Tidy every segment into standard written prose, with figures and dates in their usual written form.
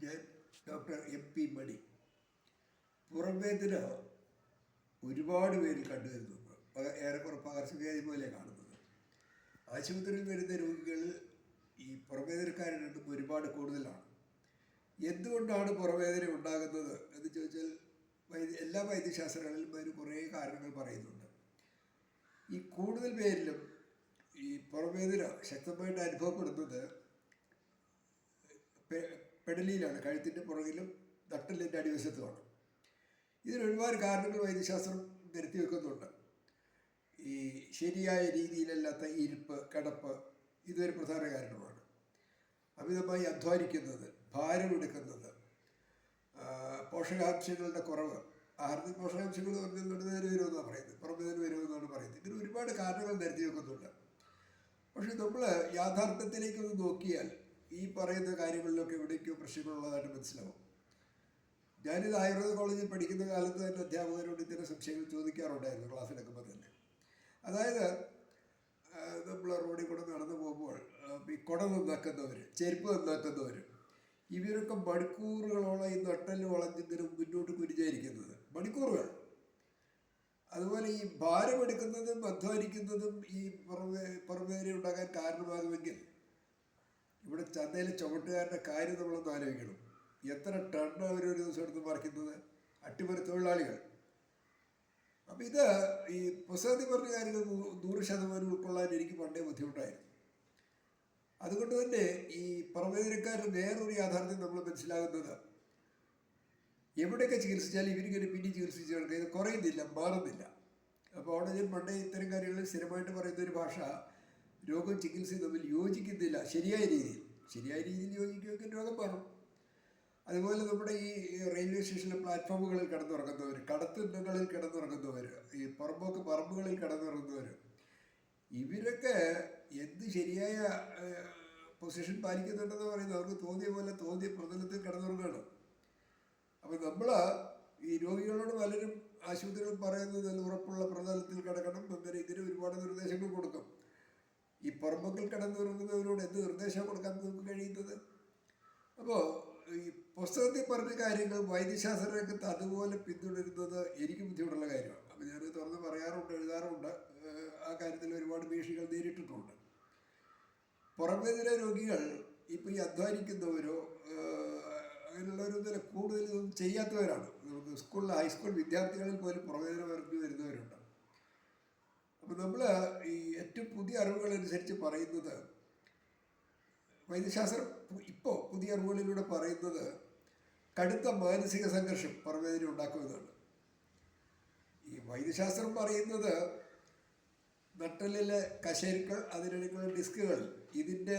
ഞാൻ doctor MP മണി. പുറംവേദന ഒരുപാട് പേരിൽ കണ്ടുവരുന്നു. ഏറെക്കുറെ പകർച്ചവ്യാധി പോലെ കാണുന്നത്. ആശുപത്രിയിൽ വരുന്ന രോഗികളിൽ ഈ പുറംവേദനക്കാരുടെ ഒരുപാട് കൂടുതലാണ്. എന്തുകൊണ്ടാണ് പുറംവേദന ഉണ്ടാകുന്നത് എന്ന് ചോദിച്ചാൽ എല്ലാ വൈദ്യശാസ്ത്രങ്ങളിലും അതിന് കുറേ കാരണങ്ങൾ പറയുന്നുണ്ട്. ഈ കൂടുതൽ പേരിലും ഈ പുറംവേദന ശക്തമായിട്ട് അനുഭവപ്പെടുന്നത് പെടലിയിലാണ്, കഴുത്തിൻ്റെ പുറകിലും നട്ടെല്ലിൻ്റെ അടിവശത്തുമാണ്. ഇതിന് ഒരുപാട് കാരണങ്ങൾ വൈദ്യശാസ്ത്രം നിരത്തി വെക്കുന്നുണ്ട്. ഈ ശരിയായ രീതിയിലല്ലാത്ത ഇരിപ്പ്, കിടപ്പ് ഇതൊരു പ്രധാന കാരണമാണ്. അമിതമായി അധ്വാനിക്കുന്നത്, ഭാരമെടുക്കുന്നത്, പോഷകാംശങ്ങളുടെ കുറവ്, ആഹാരത്തിൽ പോഷകാംശങ്ങൾ പറഞ്ഞാൽ നടുവേദന വരുമെന്നാണ് പറയുന്നത്, പുറംവേദന വരുമെന്നാണ് പറയുന്നത്. ഇതിന് ഒരുപാട് കാരണങ്ങൾ നിരത്തി വെക്കുന്നുണ്ട്. പക്ഷെ നമ്മൾ യാഥാർത്ഥ്യത്തിലേക്കൊന്ന് നോക്കിയാൽ ഈ പറയുന്ന കാര്യങ്ങളിലൊക്കെ എവിടേക്കോ പ്രശ്നങ്ങളുള്ളതായിട്ട് മനസ്സിലാവും. ഞാനിത് ആയുർവേദ കോളേജിൽ പഠിക്കുന്ന കാലത്ത് തന്നെ അധ്യാപകരോട് ഇത്തരം സംശയങ്ങൾ ചോദിക്കാറുണ്ടായിരുന്നു ക്ലാസ്സിലെടുക്കുമ്പോൾ തന്നെ. അതായത് നമ്മൾ റോഡിൽ കൂടെ നടന്നു പോകുമ്പോൾ ഈ കുട നന്നാക്കുന്നവർ, ചെരുപ്പ് നന്നാക്കുന്നവർ, ഇവരൊക്കെ മണിക്കൂറുകളോളം ഈ നട്ടെല്ല് വളഞ്ഞതിന് മുന്നോട്ട് കുനിഞ്ഞായിരിക്കുന്നത്, മണിക്കൂറുകൾ. അതുപോലെ ഈ ഭാരമെടുക്കുന്നതും അധ്വാനിക്കുന്നതും ഈ പുറംവേദന ഉണ്ടാകാൻ കാരണമാകുമെങ്കിൽ ഇവിടെ ചന്തയിലെ ചുമട്ടുകാരുടെ കാര്യം നമ്മളൊന്ന് ആലോചിക്കണം. എത്ര ടണ്ണ് അവരൊരു ദിവസം എടുത്ത് മറിക്കുന്നത്, അട്ടിമറി തൊഴിലാളികൾ. അപ്പം ഇത് ഈ പുസ്തകത്തിൽ പറഞ്ഞ കാര്യങ്ങൾ 100% ഉൾക്കൊള്ളാൻ എനിക്ക് പണ്ടേ ബുദ്ധിമുട്ടായിരുന്നു. അതുകൊണ്ട് തന്നെ ഈ പുറംവേദനക്കാരുടെ വേറൊരു യാഥാർത്ഥ്യം നമ്മൾ മനസ്സിലാകുന്നത്, എവിടെയൊക്കെ ചികിത്സിച്ചാലും ഇവരിങ്ങനെ പിന്നെ ചികിത്സിച്ച് കിടക്കുക, ഇത് കുറയുന്നില്ല, മാറുന്നില്ല. അപ്പോൾ അവിടെ ഞാൻ പണ്ടേ ഇത്തരം കാര്യങ്ങളിൽ സ്ഥിരമായിട്ട് പറയുന്ന ഒരു ഭാഷ, രോഗവും ചികിത്സയും തമ്മിൽ യോജിക്കുന്നില്ല ശരിയായ രീതിയിൽ. ശരിയായ രീതിയിൽ യോജിക്കുമെങ്കിൽ രോഗം മാറും. അതുപോലെ നമ്മുടെ ഈ റെയിൽവേ സ്റ്റേഷനിലെ പ്ലാറ്റ്ഫോമുകളിൽ കിടന്നുറങ്ങുന്നവർ, കടത്തുണ്ടങ്ങളിൽ കിടന്നുറങ്ങുന്നവർ, ഈ പുറമ്പോക്ക് പറമ്പുകളിൽ കിടന്നുറങ്ങുന്നവർ, ഇവരൊക്കെ എന്ത് ശരിയായ പൊസിഷൻ പാലിക്കുന്നുണ്ടെന്ന് പറയുന്നത് അവർക്ക് തോന്നിയ പോലെ തോന്നിയ പ്രതലത്തിൽ കിടന്നുറങ്ങുകയാണ്. അപ്പം നമ്മൾ ഈ രോഗികളോട് പലരും ആശുപത്രികൾ പറയുന്നത് നല്ല ഉറപ്പുള്ള പ്രതലത്തിൽ കിടക്കണം, അങ്ങനെ ഇതിന് ഒരുപാട് നിർദ്ദേശങ്ങൾ കൊടുക്കും. ഈ പുറമ്പൊക്കിൽ കിടന്നുറങ്ങുന്നവരോട് എന്ത് നിർദ്ദേശം കൊടുക്കാൻ നമുക്ക് കഴിയുന്നത്? അപ്പോൾ ഈ പുസ്തകത്തിൽ പറഞ്ഞ കാര്യങ്ങൾ വൈദ്യശാസ്ത്ര രംഗത്ത് അതുപോലെ പിന്തുടരുന്നത് എനിക്ക് ബുദ്ധിമുട്ടുള്ള കാര്യമാണ്. അപ്പോൾ ഞാൻ തുറന്ന് പറയാറുണ്ട്, എഴുതാറുണ്ട്. ആ കാര്യത്തിൽ ഒരുപാട് ഭീഷണികൾ നേരിട്ടിട്ടുണ്ട്. പുറംവേദന രോഗികൾ ഇപ്പോൾ ഈ അധ്വാനിക്കുന്നവരോ അങ്ങനെയുള്ളവരൊന്നും കൂടുതലൊന്നും ചെയ്യാത്തവരാണ്. നമുക്ക് സ്കൂളിൽ ഹൈസ്കൂൾ വിദ്യാർത്ഥികളിൽ പോലും പുറംവേദന വരുന്നവരുണ്ട്. അപ്പോൾ നമ്മൾ ഈ ഏറ്റവും പുതിയ അറിവുകളനുസരിച്ച് പറയുന്നത്, വൈദ്യശാസ്ത്രം ഇപ്പോൾ പുതിയ അറിവുകളിലൂടെ പറയുന്നത് കടുത്ത മാനസിക സംഘർഷം പുറംവേദന ഉണ്ടാക്കുമെന്നാണ്. ഈ വൈദ്യശാസ്ത്രം പറയുന്നത് നട്ടെല്ലിലെ കശേരുക്കൾ, അതിനിടയ്ക്കുള്ള ഡിസ്കുകൾ, ഇതിൻ്റെ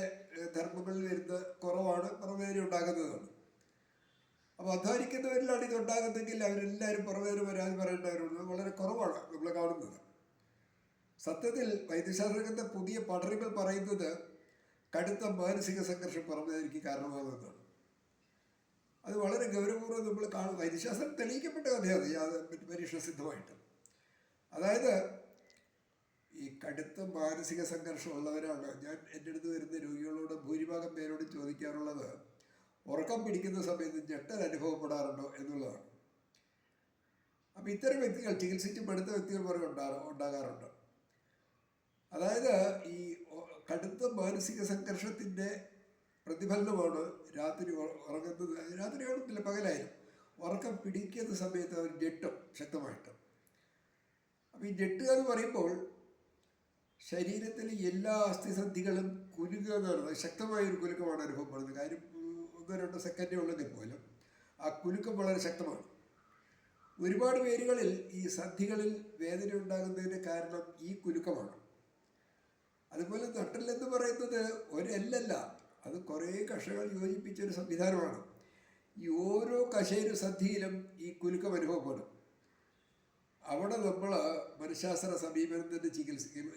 ധർമ്മങ്ങളിൽ വരുന്ന കുറവാണ് പുറംവേദന ഉണ്ടാകുന്നതാണ്. അപ്പോൾ അധ്വാനിക്കുന്നവരിലാണ് ഇതുണ്ടാകുന്നെങ്കിൽ അവരെല്ലാവരും പുറംവേദന വരാതെ പറയേണ്ടവരുണ്ട് വളരെ കുറവാണ് നമ്മൾ കാണുന്നത്. സത്യത്തിൽ വൈദ്യശാസ്ത്രത്തിന്റെ പുതിയ പഠനങ്ങൾ പറയുന്നത് കടുത്ത മാനസിക സംഘർഷം പുറംവേദനയ്ക്ക് കാരണമാകുന്നതാണ്. അത് വളരെ ഗൗരവപൂർവ്വം നമ്മൾ കാണും. വൈദ്യശാസ്ത്രം തെളിയിക്കപ്പെട്ട കഥയാണ്, പരീക്ഷണ സിദ്ധമായിട്ട്. അതായത് ഈ കടുത്ത മാനസിക സംഘർഷം ഉള്ളവരാണ്, ഞാൻ എൻ്റെ അടുത്ത് വരുന്ന രോഗികളോട് ഭൂരിഭാഗം പേരോട് ചോദിക്കാറുള്ളത്, ഉറക്കം പിടിക്കുന്ന സമയത്ത് ഞെട്ടൽ അനുഭവപ്പെടാറുണ്ടോ എന്നുള്ളതാണ്. അപ്പോൾ ഇത്തരം വ്യക്തികൾ ചികിത്സിച്ച് മടുത്ത വ്യക്തികൾ പറയും ഉണ്ടാകാറുണ്ട്. അതായത് ഈ കടുത്ത മാനസിക സംഘർഷത്തിൻ്റെ പ്രതിഫലനമാണ് രാത്രി ഉറങ്ങുന്നത്. രാത്രി ആണെന്നില്ല, പകലായാലും ഉറക്കം പിടിക്കുന്ന സമയത്ത് അവർ ഞെട്ടും ശക്തമായിട്ട്. അപ്പോൾ ഈ ഞെട്ടുക എന്ന് പറയുമ്പോൾ ശരീരത്തിലെ എല്ലാ അസ്ഥിസന്ധികളും കുലുങ്ങുക എന്നാണ്. ശക്തമായൊരു കുലുക്കമാണ് അനുഭവപ്പെടുന്നത്. കാര്യം 1-2 സെക്കൻഡേ ഉള്ളെങ്കിൽ പോലും ആ കുലുക്കം വളരെ ശക്തമാണ്. ഒരുപാട് പേരുകളിൽ ഈ സന്ധികളിൽ വേദന ഉണ്ടാകുന്നതിന് കാരണം ഈ കുലുക്കമാണ്. അതുപോലെ നട്ടെല്ലെന്ന് പറയുന്നത് ഒരെല്ലല്ല, അത് കുറേ കഷകൾ യോജിപ്പിച്ചൊരു സംവിധാനമാണ്. ഈ ഓരോ കശേരു സന്ധിയിലും ഈ കുലുക്കം അനുഭവപ്പെടും. അവിടെ നമ്മൾ മനഃശാസ്ത്ര സമീപനം തന്നെ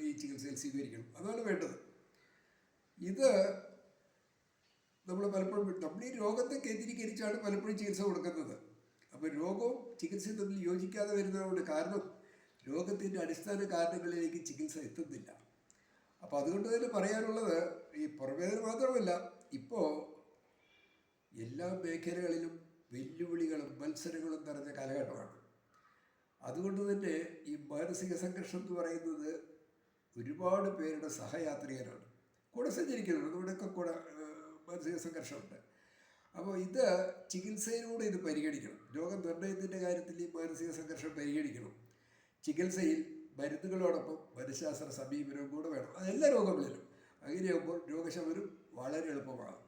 ഈ ചികിത്സയിൽ സ്വീകരിക്കണം. അതാണ് വേണ്ടത്. ഇത് നമ്മൾ പലപ്പോഴും ഈ രോഗത്തെ കേന്ദ്രീകരിച്ചാണ് പലപ്പോഴും ചികിത്സ കൊടുക്കുന്നത്. അപ്പോൾ രോഗവും ചികിത്സയും തമ്മിൽ യോജിക്കാതെ വരുന്നതുകൊണ്ട്, കാരണം രോഗത്തിൻ്റെ അടിസ്ഥാന കാരണങ്ങളിലേക്ക് ചികിത്സ എത്തുന്നില്ല. അപ്പോൾ അതുകൊണ്ട് തന്നെ പറയാനുള്ളത്, ഈ പുറംവേദന മാത്രമല്ല, ഇപ്പോൾ എല്ലാ മേഖലകളിലും വെല്ലുവിളികളും മത്സരങ്ങളും നിറഞ്ഞ കാലഘട്ടമാണ്. അതുകൊണ്ട് തന്നെ ഈ മാനസിക സംഘർഷം എന്ന് പറയുന്നത് ഒരുപാട് പേരുടെ സഹയാത്രികനാണ്. കൂടെ സഞ്ചരിക്കുന്നുണ്ട്, നമ്മുടെയൊക്കെ കൂടെ മാനസിക സംഘർഷമുണ്ട്. അപ്പോൾ ഇത് ചികിത്സയിലൂടെ ഇത് പരിഗണിക്കണം. രോഗനിർണയത്തിൻ്റെ കാര്യത്തിൽ ഈ മാനസിക സംഘർഷം പരിഗണിക്കണം. ചികിത്സയിൽ മരുന്നുകളോടൊപ്പം മനഃശാസ്ത്ര സമീപനവും കൂടെ വേണം, അതെല്ലാ രോഗങ്ങളിലും. അങ്ങനെയാകുമ്പോൾ രോഗശമനം വളരെ എളുപ്പമാകും.